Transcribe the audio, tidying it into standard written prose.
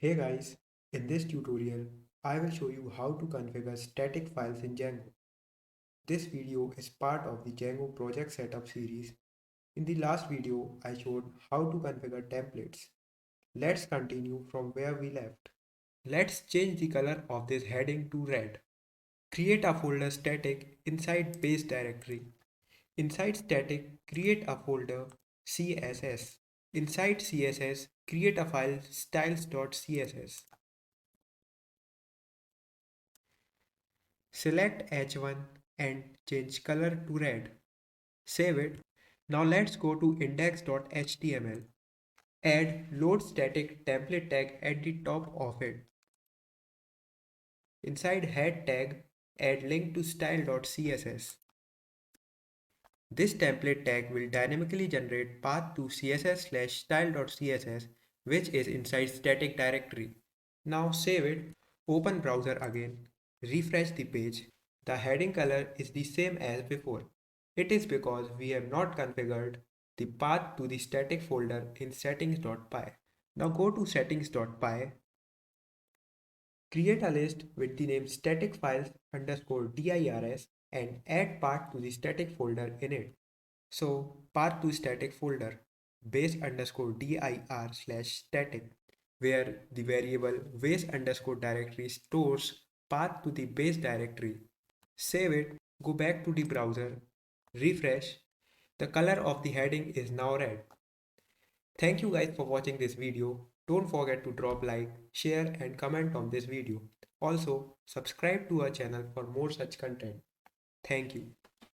Hey guys, in this tutorial, I will show you how to configure static files in Django. This video is part of the Django Project Setup series. In the last video, I showed how to configure templates. Let's continue from where we left. Let's change the color of this heading to red. Create a folder static inside base directory. Inside static, create a folder CSS. Inside CSS, create a file styles.css. Select H1 and change color to red. Save it. Now let's go to index.html. Add load static template tag at the top of it. Inside head tag, add link to style.css. This template tag will dynamically generate path to css/style.css, which is inside static directory. Now save it, open browser again, refresh the page. The heading color is the same as before. It is because we have not configured the path to the static folder in settings.py. Now go to settings.py, create a list with the name static files underscore dirs and add path to the static folder in it. So path to static folder base underscore dir slash static, where the variable base underscore directory stores path to the base directory. Save it, go back to the browser, refresh. The color of the heading is now red. Thank you guys for watching this video. Don't forget to drop like, share and comment on this video. Also, subscribe to our channel for more such content. Thank you.